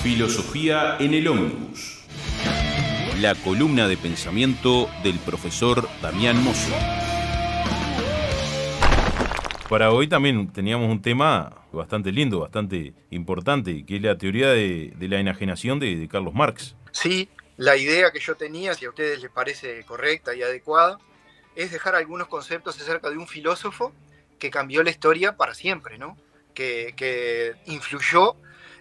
Filosofía en el Ómnibus. La columna de pensamiento del profesor Damián Mosso. Para hoy también teníamos un tema bastante lindo, bastante importante, que es la teoría de la enajenación de Carlos Marx. Sí, la idea que yo tenía, si a ustedes les parece correcta y adecuada, es dejar algunos conceptos acerca de un filósofo que cambió la historia para siempre, ¿no? Que influyó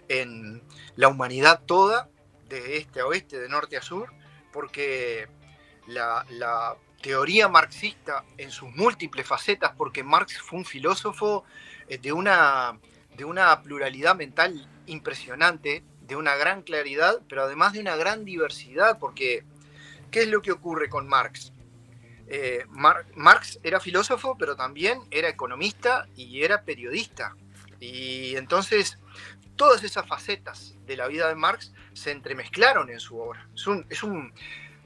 en la humanidad toda, de este a oeste, de norte a sur, porque la teoría marxista en sus múltiples facetas, porque Marx fue un filósofo de una pluralidad mental impresionante, de una gran claridad, pero además de una gran diversidad, porque ¿qué es lo que ocurre con Marx? Marx era filósofo, pero también era economista y era periodista. Y entonces todas esas facetas de la vida de Marx se entremezclaron en su obra.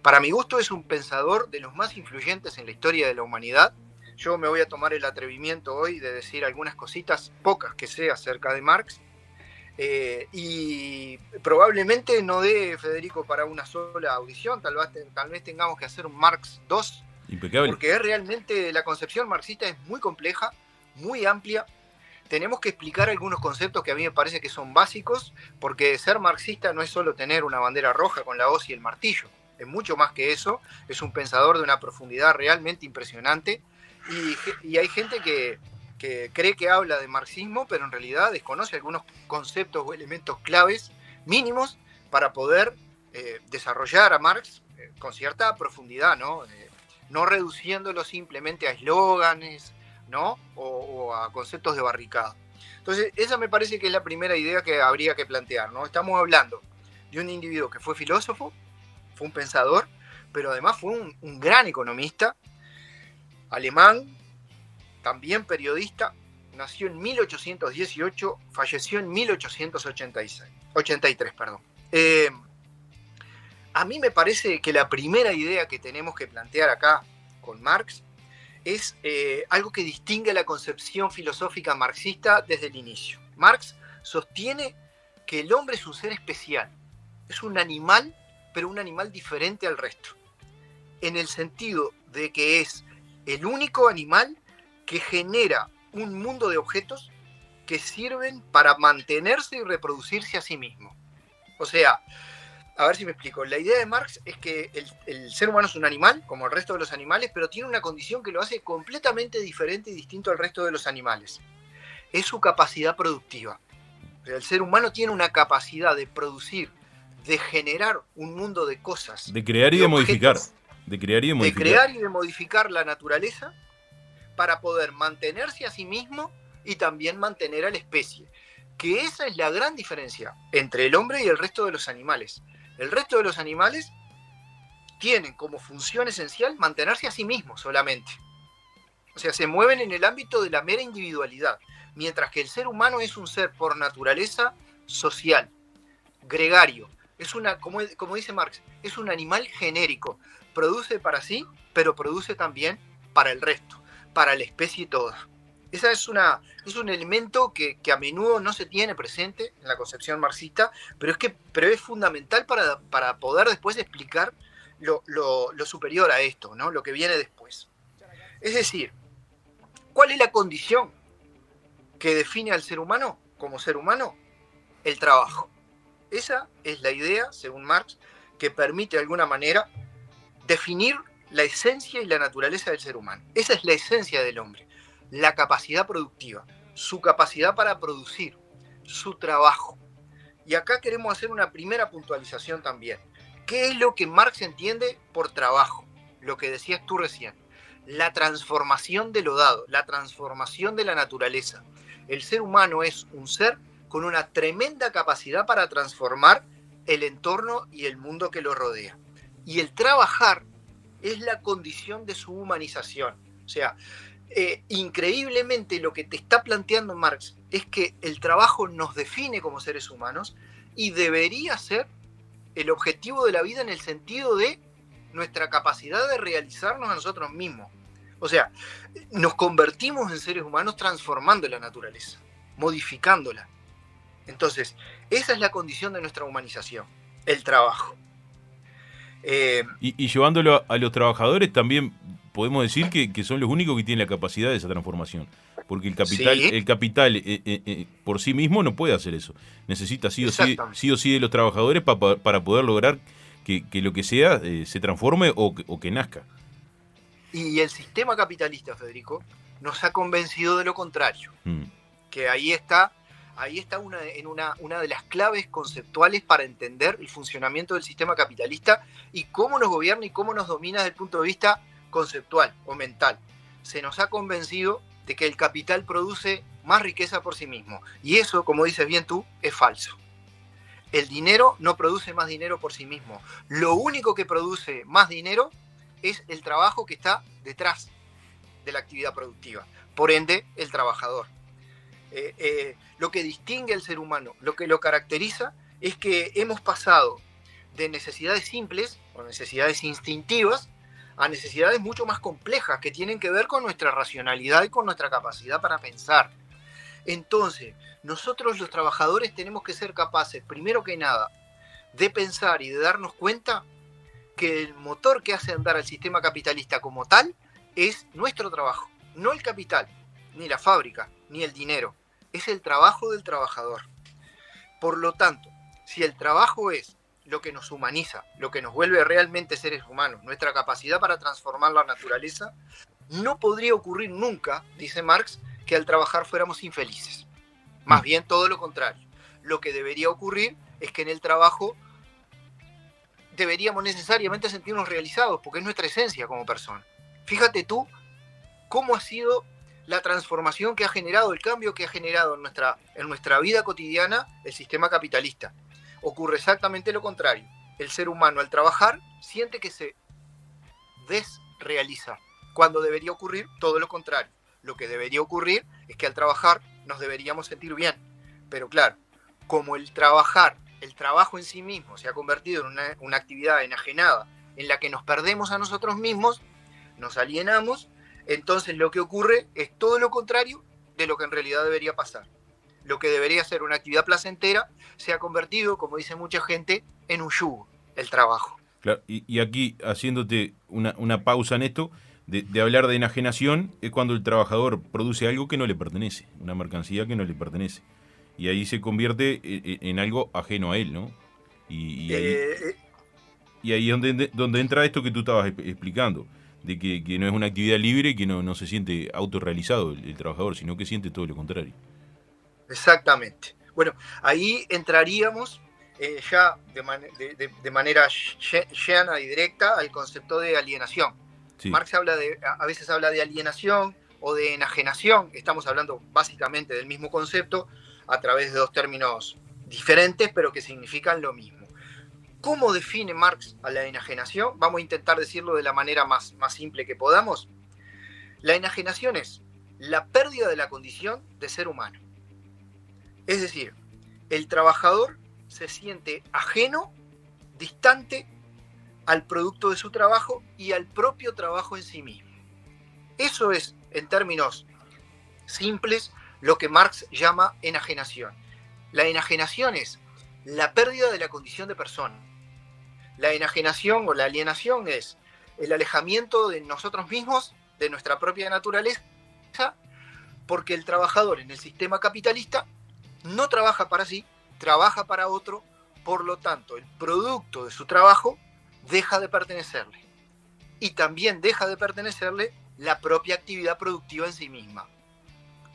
Para mi gusto es un pensador de los más influyentes en la historia de la humanidad. Yo me voy a tomar el atrevimiento hoy de decir algunas cositas, pocas que sé, acerca de Marx. Y probablemente no dé, Federico, para una sola audición. Tal vez tengamos que hacer un Marx 2. Impecable. Porque realmente la concepción marxista es muy compleja, muy amplia. Tenemos que explicar algunos conceptos que a mí me parece que son básicos, porque ser marxista no es solo tener una bandera roja con la hoz y el martillo. Es mucho más que eso. Es un pensador de una profundidad realmente impresionante. Y hay gente que cree que habla de marxismo, pero en realidad desconoce algunos conceptos o elementos claves mínimos para poder desarrollar a Marx con cierta profundidad, ¿no? No reduciéndolo simplemente a eslóganes, ¿no? O a conceptos de barricada. Entonces, esa me parece que es la primera idea que habría que plantear, ¿no? Estamos hablando de un individuo que fue filósofo, fue un pensador, pero además fue un gran economista, alemán, también periodista, nació en 1818, falleció en 1883. A mí me parece que la primera idea que tenemos que plantear acá con Marx es algo que distingue la concepción filosófica marxista desde el inicio. Marx sostiene que el hombre es un ser especial, es un animal, pero un animal diferente al resto, en el sentido de que es el único animal que genera un mundo de objetos que sirven para mantenerse y reproducirse a sí mismo. O sea, a ver si me explico. La idea de Marx es que el ser humano es un animal, como el resto de los animales, pero tiene una condición que lo hace completamente diferente y distinto al resto de los animales. Es su capacidad productiva. O sea, el ser humano tiene una capacidad de producir, de generar un mundo de cosas. De crear y de modificar. De crear y de modificar la naturaleza para poder mantenerse a sí mismo y también mantener a la especie. Que esa es la gran diferencia entre el hombre y el resto de los animales. El resto de los animales tienen como función esencial mantenerse a sí mismos solamente. O sea, se mueven en el ámbito de la mera individualidad, mientras que el ser humano es un ser por naturaleza social, gregario. Es como dice Marx, es un animal genérico. Produce para sí, pero produce también para el resto, para la especie toda. Ese es un elemento que a menudo no se tiene presente en la concepción marxista, pero es fundamental para poder después explicar lo superior a esto, ¿no? Lo que viene después. Es decir, ¿cuál es la condición que define al ser humano como ser humano? El trabajo. Esa es la idea, según Marx, que permite de alguna manera definir la esencia y la naturaleza del ser humano. Esa es la esencia del hombre. La capacidad productiva, su capacidad para producir, su trabajo. Y acá queremos hacer una primera puntualización también. ¿Qué es lo que Marx entiende por trabajo? Lo que decías tú recién. La transformación de lo dado, la transformación de la naturaleza. El ser humano es un ser con una tremenda capacidad para transformar el entorno y el mundo que lo rodea. Y el trabajar es la condición de su humanización. O sea, increíblemente lo que te está planteando Marx es que el trabajo nos define como seres humanos y debería ser el objetivo de la vida en el sentido de nuestra capacidad de realizarnos a nosotros mismos. O sea, nos convertimos en seres humanos transformando la naturaleza, modificándola. Entonces, Esa es la condición de nuestra humanización, el trabajo. Y llevándolo a los trabajadores también podemos decir que son los únicos que tienen la capacidad de esa transformación. Porque Sí, el capital por sí mismo no puede hacer eso. Necesita sí exactamente. o sí de los trabajadores para poder lograr que lo que sea se transforme o que nazca. Y el sistema capitalista, Federico, nos ha convencido de lo contrario, Mm. que ahí está una de las claves conceptuales para entender el funcionamiento del sistema capitalista y cómo nos gobierna y cómo nos domina desde el punto de vista conceptual o mental. Se nos ha convencido de que el capital produce más riqueza por sí mismo. Y eso, como dices bien tú, es falso. El dinero no produce más dinero por sí mismo. Lo único que produce más dinero es el trabajo que está detrás de la actividad productiva. Por ende, el trabajador. Lo que distingue al ser humano, lo que lo caracteriza, es que hemos pasado de necesidades simples o necesidades instintivas a necesidades mucho más complejas que tienen que ver con nuestra racionalidad y con nuestra capacidad para pensar. Entonces, nosotros los trabajadores tenemos que ser capaces, primero que nada, de pensar y de darnos cuenta que el motor que hace andar al sistema capitalista como tal es nuestro trabajo, no el capital, ni la fábrica, ni el dinero. Es el trabajo del trabajador. Por lo tanto, si el trabajo es lo que nos humaniza, lo que nos vuelve realmente seres humanos, nuestra capacidad para transformar la naturaleza, no podría ocurrir nunca, dice Marx, que al trabajar fuéramos infelices. Más bien todo lo contrario. Lo que debería ocurrir es que en el trabajo deberíamos necesariamente sentirnos realizados, porque es nuestra esencia como persona. Fíjate tú cómo ha sido la transformación que ha generado, el cambio que ha generado en nuestra vida cotidiana el sistema capitalista. Ocurre exactamente lo contrario. El ser humano al trabajar siente que se desrealiza, cuando debería ocurrir todo lo contrario. Lo que debería ocurrir es que al trabajar nos deberíamos sentir bien. Pero claro, como el trabajo en sí mismo se ha convertido en una actividad enajenada en la que nos perdemos a nosotros mismos, nos alienamos, entonces lo que ocurre es todo lo contrario de lo que en realidad debería pasar. Lo que debería ser una actividad placentera se ha convertido, como dice mucha gente, en un yugo, el trabajo. Claro, y aquí haciéndote una pausa en esto, de hablar de enajenación, es cuando el trabajador produce algo que no le pertenece, una mercancía que no le pertenece. Y ahí se convierte en algo ajeno a él, ¿no? Y ahí, Eh, y ahí es donde entra esto que tú estabas explicando, de que no es una actividad libre y que no se siente autorrealizado el trabajador, sino que siente todo lo contrario. Exactamente. Bueno, ahí entraríamos ya de manera llana y directa al concepto de alienación. Sí. Marx a veces habla de alienación o de enajenación. Estamos hablando básicamente del mismo concepto a través de dos términos diferentes, pero que significan lo mismo. ¿Cómo define Marx a la enajenación? Vamos a intentar decirlo de la manera más simple que podamos. La enajenación es la pérdida de la condición de ser humano. Es decir, el trabajador se siente ajeno, distante al producto de su trabajo y al propio trabajo en sí mismo. Eso es, en términos simples, lo que Marx llama enajenación. La enajenación es la pérdida de la condición de persona. La enajenación o la alienación es el alejamiento de nosotros mismos, de nuestra propia naturaleza, porque el trabajador en el sistema capitalista no trabaja para sí, trabaja para otro, por lo tanto, el producto de su trabajo deja de pertenecerle. Y también deja de pertenecerle la propia actividad productiva en sí misma.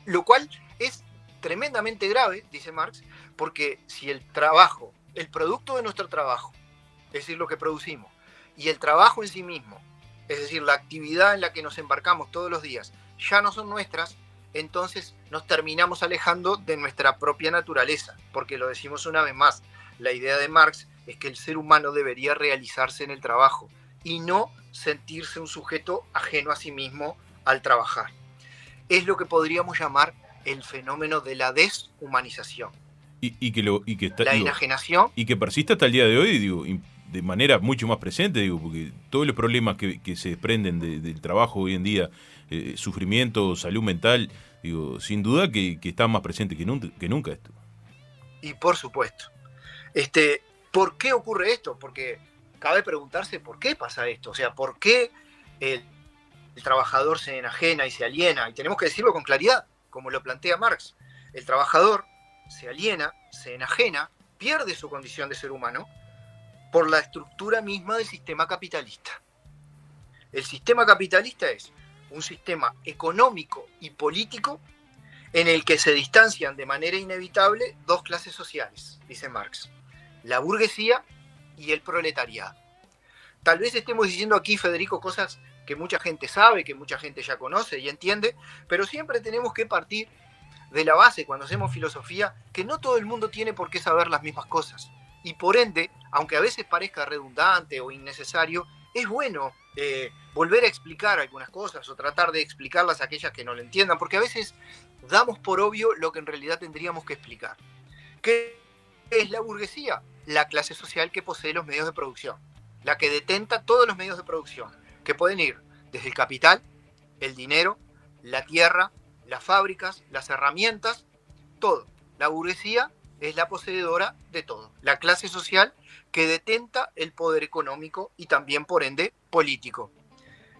Lo cual es tremendamente grave, dice Marx, porque si el trabajo, el producto de nuestro trabajo, es decir, lo que producimos, y el trabajo en sí mismo, es decir, la actividad en la que nos embarcamos todos los días, ya no son nuestras, entonces nos terminamos alejando de nuestra propia naturaleza, porque lo decimos una vez más, la idea de Marx es que el ser humano debería realizarse en el trabajo y no sentirse un sujeto ajeno a sí mismo al trabajar. Es lo que podríamos llamar el fenómeno de la deshumanización. La enajenación. Y que persiste hasta el día de hoy, digo, de manera mucho más presente, digo, porque todos los problemas que se desprenden del trabajo hoy en día, sufrimiento, salud mental, digo, sin duda que está más presente que nunca esto. Y por supuesto. ¿Por qué ocurre esto? Porque cabe preguntarse por qué pasa esto. O sea, ¿por qué el trabajador se enajena y se aliena? Y tenemos que decirlo con claridad, como lo plantea Marx. El trabajador se aliena, se enajena, pierde su condición de ser humano por la estructura misma del sistema capitalista. El sistema capitalista es un sistema económico y político en el que se distancian de manera inevitable dos clases sociales, dice Marx: la burguesía y el proletariado. Tal vez estemos diciendo aquí, Federico, cosas que mucha gente sabe, que mucha gente ya conoce y entiende, pero siempre tenemos que partir de la base, cuando hacemos filosofía, que no todo el mundo tiene por qué saber las mismas cosas. Y por ende, aunque a veces parezca redundante o innecesario, es bueno volver a explicar algunas cosas o tratar de explicarlas a aquellas que no lo entiendan, porque a veces damos por obvio lo que en realidad tendríamos que explicar. ¿Qué es la burguesía? La clase social que posee los medios de producción, la que detenta todos los medios de producción, que pueden ir desde el capital, el dinero, la tierra, las fábricas, las herramientas, todo. La burguesía es la poseedora de todo, la clase social que detenta el poder económico y también, por ende, político.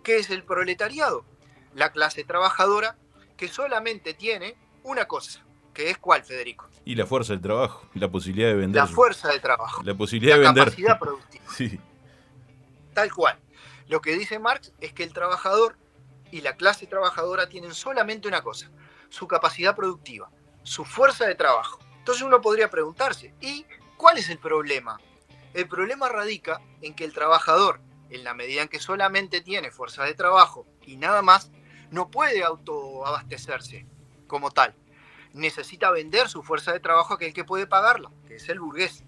¿Qué es el proletariado? La clase trabajadora que solamente tiene una cosa, que es ¿cuál, Federico? Y la fuerza del trabajo, la posibilidad de vender. La fuerza de trabajo. La posibilidad de vender. La capacidad productiva. Sí. Tal cual. Lo que dice Marx es que el trabajador y la clase trabajadora tienen solamente una cosa: su capacidad productiva, su fuerza de trabajo. Entonces uno podría preguntarse, ¿y cuál es el problema? El problema radica en que el trabajador, en la medida en que solamente tiene fuerza de trabajo y nada más, no puede autoabastecerse como tal. Necesita vender su fuerza de trabajo a aquel que puede pagarla, que es el burgués.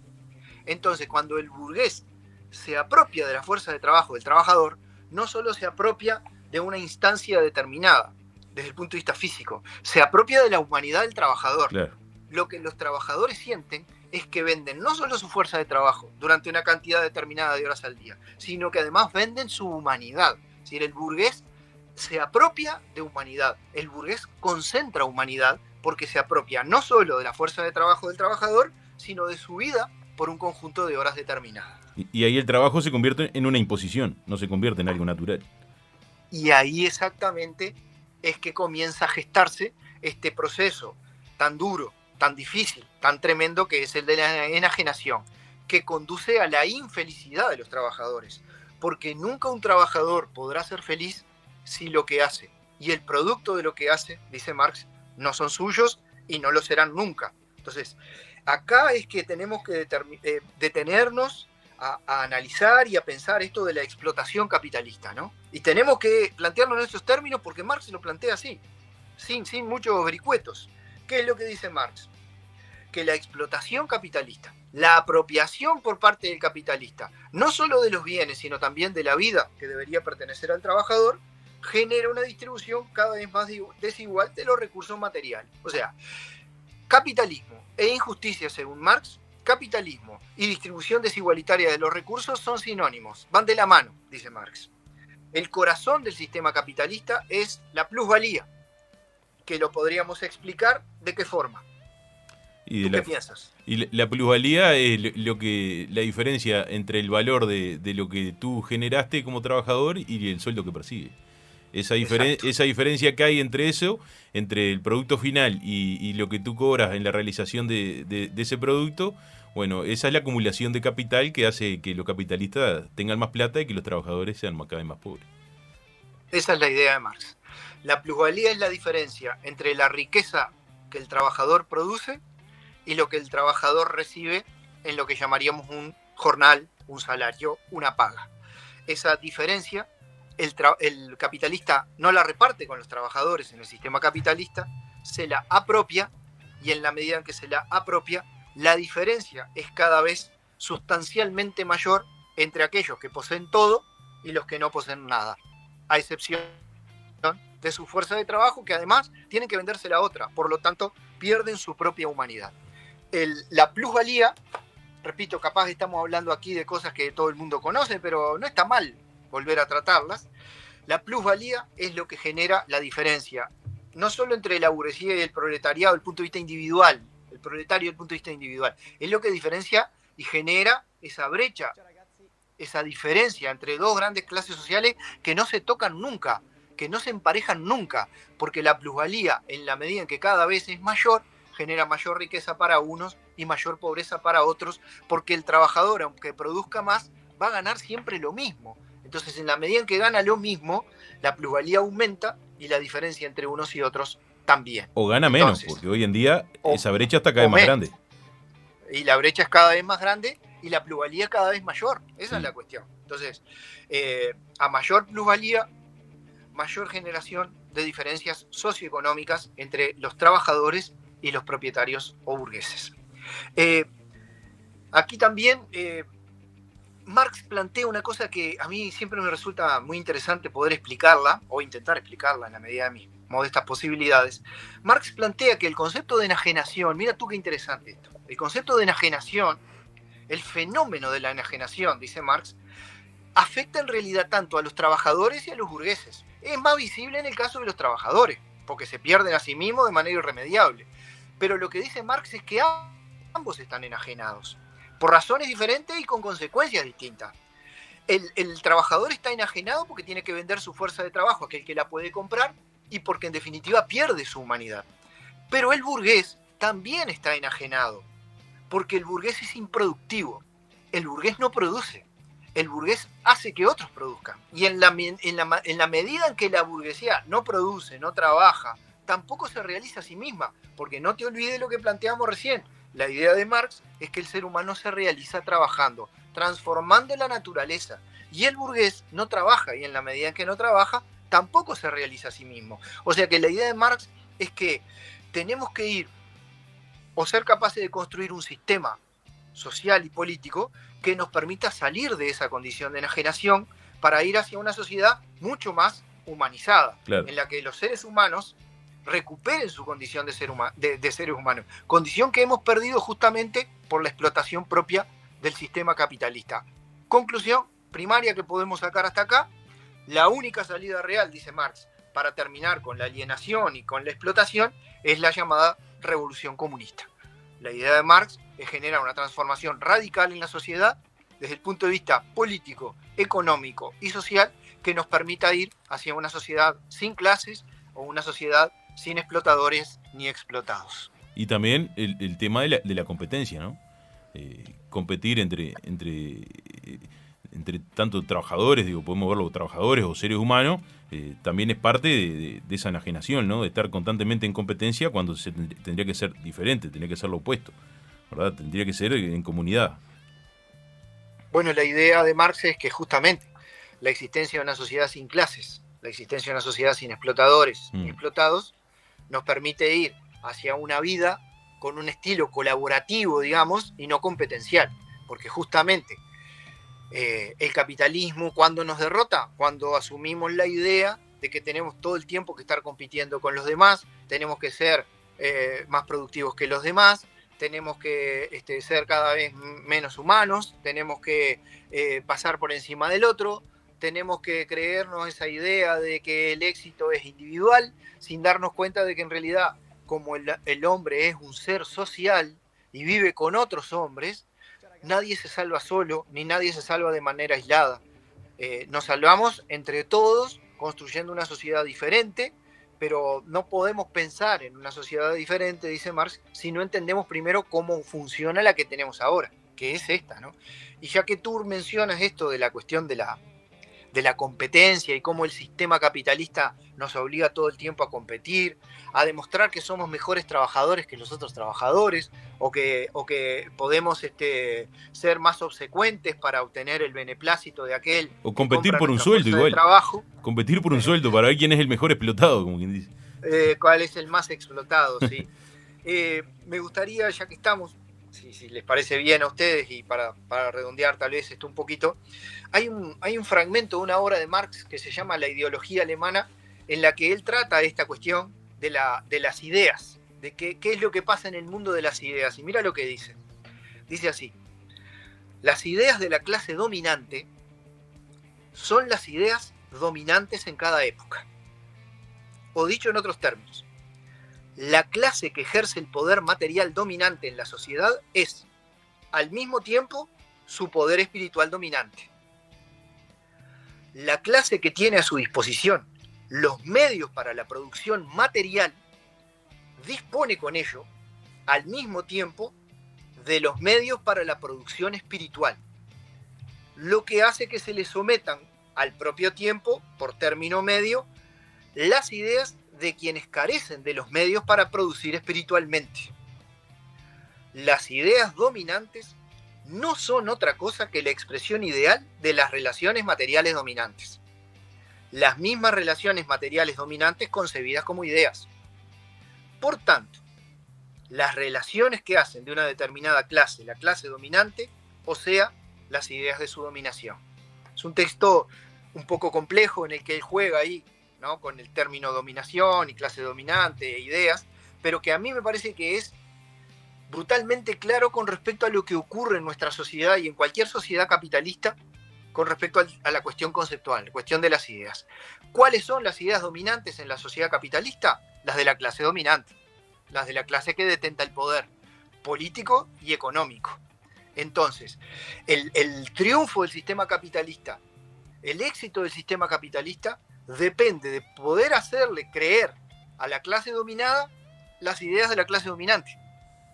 Entonces, cuando el burgués se apropia de la fuerza de trabajo del trabajador, no solo se apropia de una instancia determinada, desde el punto de vista físico, se apropia de la humanidad del trabajador. Claro. Lo que los trabajadores sienten es que venden no solo su fuerza de trabajo durante una cantidad determinada de horas al día, sino que además venden su humanidad. Es decir, el burgués se apropia de humanidad, el burgués concentra humanidad porque se apropia no solo de la fuerza de trabajo del trabajador, sino de su vida por un conjunto de horas determinadas. Y ahí el trabajo se convierte en una imposición, no se convierte en algo natural. Y ahí exactamente es que comienza a gestarse este proceso tan duro, tan difícil, tan tremendo, que es el de la enajenación, que conduce a la infelicidad de los trabajadores, porque nunca un trabajador podrá ser feliz si lo que hace y el producto de lo que hace, dice Marx, no son suyos y no lo serán nunca. Entonces, acá es que tenemos que detenernos a analizar y a pensar esto de la explotación capitalista, ¿no? Y tenemos que plantearlo en estos términos porque Marx lo plantea así, sin muchos vericuetos. ¿Qué es lo que dice Marx? Que la explotación capitalista, la apropiación por parte del capitalista, no solo de los bienes, sino también de la vida que debería pertenecer al trabajador, genera una distribución cada vez más desigual de los recursos materiales. O sea, capitalismo e injusticia, según Marx, capitalismo y distribución desigualitaria de los recursos son sinónimos, van de la mano, dice Marx. El corazón del sistema capitalista es la plusvalía, que lo podríamos explicar de qué forma. ¿Tú qué piensas? Y la plusvalía es la diferencia entre el valor de lo que tú generaste como trabajador y el sueldo que persigues. Esa diferencia que hay entre eso, entre el producto final y lo que tú cobras en la realización de ese producto, bueno, esa es la acumulación de capital que hace que los capitalistas tengan más plata y que los trabajadores sean cada vez más pobres. Esa es la idea de Marx. La plusvalía es la diferencia entre la riqueza que el trabajador produce y lo que el trabajador recibe en lo que llamaríamos un jornal, un salario, una paga. Esa diferencia el capitalista no la reparte con los trabajadores en el sistema capitalista, se la apropia, y en la medida en que se la apropia, la diferencia es cada vez sustancialmente mayor entre aquellos que poseen todo y los que no poseen nada, a excepción de su fuerza de trabajo, que además tienen que venderse la otra, por lo tanto pierden su propia humanidad. La plusvalía, repito, capaz estamos hablando aquí de cosas que todo el mundo conoce, pero no está mal volver a tratarlas. La plusvalía es lo que genera la diferencia, no solo entre la burguesía y el proletariado, desde el punto de vista individual. El proletario desde el punto de vista individual. Es lo que diferencia y genera esa brecha, esa diferencia entre dos grandes clases sociales que no se tocan nunca, que no se emparejan nunca, porque la plusvalía, en la medida en que cada vez es mayor, genera mayor riqueza para unos y mayor pobreza para otros, porque el trabajador, aunque produzca más, va a ganar siempre lo mismo. Entonces, en la medida en que gana lo mismo, la plusvalía aumenta y la diferencia entre unos y otros también. O gana Entonces, menos, porque hoy en día esa brecha está cada vez o más menos. grande. Y la brecha es cada vez más grande y la plusvalía es cada vez mayor. Esa Sí. es la cuestión. Entonces, a mayor plusvalía, mayor generación de diferencias socioeconómicas entre los trabajadores y los propietarios o burgueses. Aquí también Marx plantea una cosa que a mí siempre me resulta muy interesante poder explicarla, o intentar explicarla en la medida de mis modestas posibilidades. Marx plantea que el concepto de enajenación, mira tú qué interesante esto, el concepto de enajenación, el fenómeno de la enajenación, dice Marx, afecta en realidad tanto a los trabajadores y a los burgueses. Es más visible en el caso de los trabajadores, porque se pierden a sí mismos de manera irremediable. Pero lo que dice Marx es que ambos están enajenados, por razones diferentes y con consecuencias distintas. El trabajador está enajenado porque tiene que vender su fuerza de trabajo a aquel que la puede comprar y porque en definitiva pierde su humanidad. Pero el burgués también está enajenado, porque el burgués es improductivo. El burgués no produce. El burgués hace que otros produzcan. Y en la medida en que la burguesía no produce, no trabaja, tampoco se realiza a sí misma. Porque no te olvides lo que planteamos recién. La idea de Marx es que el ser humano se realiza trabajando, transformando la naturaleza. Y el burgués no trabaja, y en la medida en que no trabaja, tampoco se realiza a sí mismo. O sea que la idea de Marx es que tenemos que ir o ser capaces de construir un sistema social y político que nos permita salir de esa condición de enajenación para ir hacia una sociedad mucho más humanizada, Claro. en la que los seres humanos recuperen su condición de seres humanos, condición que hemos perdido justamente por la explotación propia del sistema capitalista. Conclusión primaria que podemos sacar hasta acá: la única salida real, dice Marx, para terminar con la alienación y con la explotación es la llamada revolución comunista. La idea de Marx es generar una transformación radical en la sociedad desde el punto de vista político, económico y social que nos permita ir hacia una sociedad sin clases o una sociedad sin explotadores ni explotados. Y también el tema de la competencia, ¿no? Competir entre tanto trabajadores, digo, podemos verlo trabajadores o seres humanos, también es parte de esa enajenación, ¿no? De estar constantemente en competencia cuando tendría que ser diferente, tendría que ser lo opuesto, ¿verdad? Tendría que ser en comunidad. Bueno, la idea de Marx es que justamente la existencia de una sociedad sin clases, la existencia de una sociedad sin explotadores ni explotados, nos permite ir hacia una vida con un estilo colaborativo, digamos, y no competencial, porque justamente el capitalismo, cuando nos derrota, cuando asumimos la idea de que tenemos todo el tiempo que estar compitiendo con los demás, tenemos que ser más productivos que los demás, tenemos que ser cada vez menos humanos, tenemos que pasar por encima del otro, tenemos que creernos esa idea de que el éxito es individual, sin darnos cuenta de que en realidad, como el hombre es un ser social y vive con otros hombres, nadie se salva solo, ni nadie se salva de manera aislada. Nos salvamos entre todos, construyendo una sociedad diferente, pero no podemos pensar en una sociedad diferente, dice Marx, si no entendemos primero cómo funciona la que tenemos ahora, que es esta, ¿no? Y ya que tú mencionas esto de la cuestión de la competencia y cómo el sistema capitalista nos obliga todo el tiempo a competir, a demostrar que somos mejores trabajadores que los otros trabajadores, o que podemos ser más obsecuentes para obtener el beneplácito de aquel o competir que compra por un nuestra sueldo fuerza igual. de trabajo. Competir por un sueldo para ver quién es el mejor explotado, como quien dice. ¿Cuál es el más explotado? Sí. Me gustaría, ya que estamos, si les parece bien a ustedes, y para redondear tal vez esto un poquito, hay un fragmento de una obra de Marx que se llama La ideología alemana, en la que él trata esta cuestión de las ideas, de qué es lo que pasa en el mundo de las ideas. Y mira lo que dice. Dice así: las ideas de la clase dominante son las ideas dominantes en cada época. O dicho en otros términos, La clase que ejerce el poder material dominante en la sociedad es, al mismo tiempo, su poder espiritual dominante. La clase que tiene a su disposición los medios para la producción material dispone con ello, al mismo tiempo, de los medios para la producción espiritual, lo que hace que se le sometan al propio tiempo, por término medio, las ideas de quienes carecen de los medios para producir espiritualmente. Las ideas dominantes no son otra cosa que la expresión ideal de las relaciones materiales dominantes. Las mismas relaciones materiales dominantes concebidas como ideas. Por tanto, las relaciones que hacen de una determinada clase la clase dominante, o sea, las ideas de su dominación. Es un texto un poco complejo en el que él juega ahí, ¿no?, con el término dominación y clase dominante e ideas, pero que a mí me parece que es brutalmente claro con respecto a lo que ocurre en nuestra sociedad y en cualquier sociedad capitalista con respecto a la cuestión conceptual, la cuestión de las ideas. ¿Cuáles son las ideas dominantes en la sociedad capitalista? Las de la clase dominante, las de la clase que detenta el poder político y económico. Entonces, el triunfo del sistema capitalista, el éxito del sistema capitalista, depende de poder hacerle creer a la clase dominada las ideas de la clase dominante.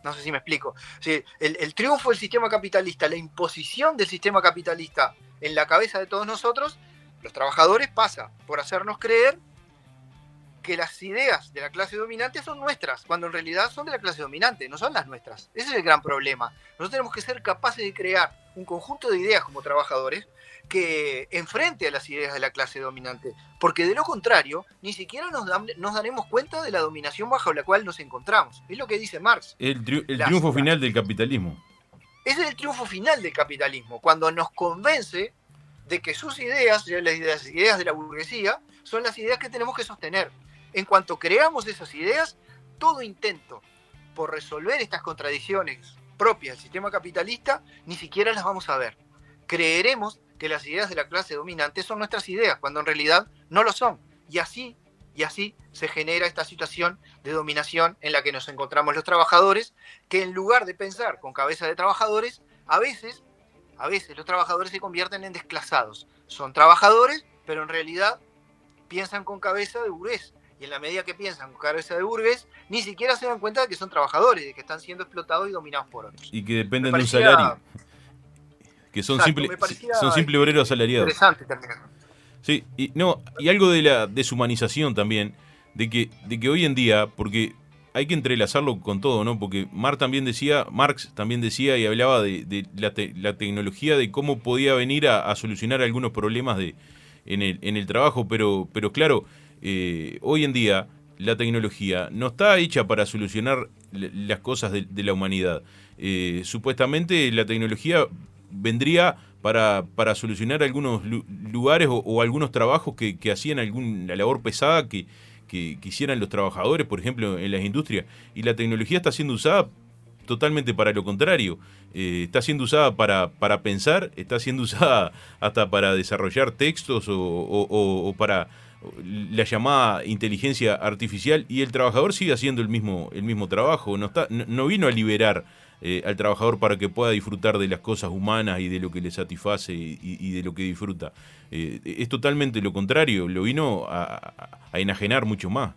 No sé si me explico. Sí, el triunfo del sistema capitalista, la imposición del sistema capitalista en la cabeza de todos nosotros, los trabajadores, pasa por hacernos creer que las ideas de la clase dominante son nuestras, cuando en realidad son de la clase dominante, no son las nuestras. Ese es el gran problema. Nosotros tenemos que ser capaces de crear un conjunto de ideas como trabajadores que enfrente a las ideas de la clase dominante, porque de lo contrario, ni siquiera nos daremos cuenta de la dominación bajo la cual nos encontramos. Es lo que dice Marx. El triunfo final del capitalismo. Ese es el triunfo final del capitalismo, cuando nos convence de que sus ideas, las ideas de la burguesía, son las ideas que tenemos que sostener. En cuanto creamos esas ideas, todo intento por resolver estas contradicciones propias del sistema capitalista, ni siquiera las vamos a ver. Creeremos que las ideas de la clase dominante son nuestras ideas, cuando en realidad no lo son. Y así se genera esta situación de dominación en la que nos encontramos los trabajadores, que en lugar de pensar con cabeza de trabajadores, a veces los trabajadores se convierten en desclasados. Son trabajadores, pero en realidad piensan con cabeza de burgués. Y en la medida que piensan con cabeza de burgués, ni siquiera se dan cuenta de que son trabajadores, de que están siendo explotados y dominados por otros. Y que dependen de un salario. Que son simples obreros asalariados. Interesante también. Sí, y algo de la deshumanización también, de que hoy en día, porque hay que entrelazarlo con todo, ¿no? Porque Marx también decía y hablaba de la tecnología, de cómo podía venir a solucionar algunos problemas en el trabajo, pero claro, hoy en día la tecnología no está hecha para solucionar las cosas de la humanidad. Supuestamente la tecnología vendría para solucionar algunos lugares o algunos trabajos que hacían alguna labor pesada que hicieran los trabajadores, por ejemplo, en las industrias. Y la tecnología está siendo usada totalmente para lo contrario. Está siendo usada para pensar, está siendo usada hasta para desarrollar textos o para la llamada inteligencia artificial, y el trabajador sigue haciendo el mismo trabajo. No vino a liberar al trabajador para que pueda disfrutar de las cosas humanas y de lo que le satisface y de lo que disfruta. Es totalmente lo contrario, lo vino a enajenar mucho más.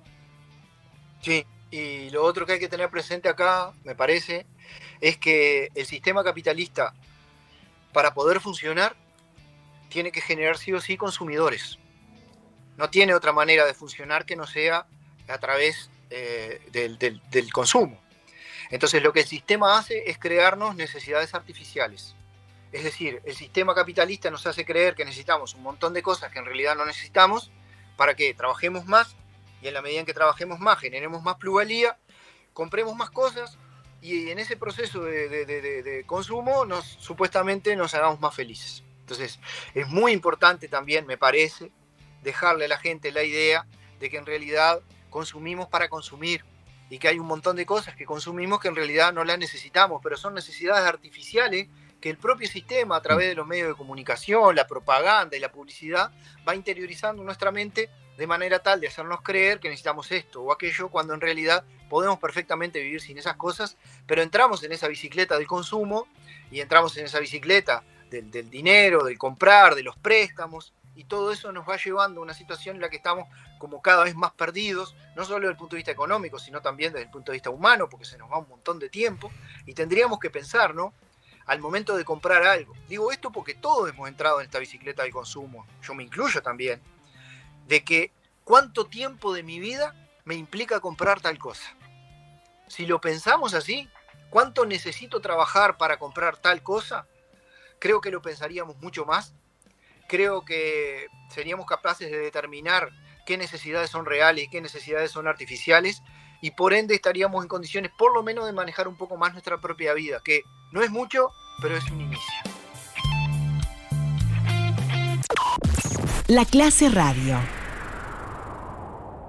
Sí, y lo otro que hay que tener presente acá, me parece, es que el sistema capitalista, para poder funcionar, tiene que generar sí o sí consumidores. No tiene otra manera de funcionar que no sea a través del consumo. Entonces lo que el sistema hace es crearnos necesidades artificiales. Es decir, el sistema capitalista nos hace creer que necesitamos un montón de cosas que en realidad no necesitamos para que trabajemos más, y en la medida en que trabajemos más, generemos más plusvalía, compremos más cosas, y en ese proceso de consumo supuestamente nos hagamos más felices. Entonces es muy importante también, me parece, dejarle a la gente la idea de que en realidad consumimos para consumir, y que hay un montón de cosas que consumimos que en realidad no las necesitamos, pero son necesidades artificiales que el propio sistema, a través de los medios de comunicación, la propaganda y la publicidad, va interiorizando en nuestra mente de manera tal de hacernos creer que necesitamos esto o aquello, cuando en realidad podemos perfectamente vivir sin esas cosas, pero entramos en esa bicicleta del consumo y entramos en esa bicicleta del dinero, del comprar, de los préstamos, y todo eso nos va llevando a una situación en la que estamos como cada vez más perdidos, no solo desde el punto de vista económico, sino también desde el punto de vista humano, porque se nos va un montón de tiempo, y tendríamos que pensar, ¿no?, al momento de comprar algo. Digo esto porque todos hemos entrado en esta bicicleta del consumo, yo me incluyo también, de que cuánto tiempo de mi vida me implica comprar tal cosa. Si lo pensamos así, ¿cuánto necesito trabajar para comprar tal cosa? Creo que lo pensaríamos mucho más. Creo que seríamos capaces de determinar qué necesidades son reales y qué necesidades son artificiales, y por ende estaríamos en condiciones por lo menos de manejar un poco más nuestra propia vida, que no es mucho, pero es un inicio. La Clase Radio.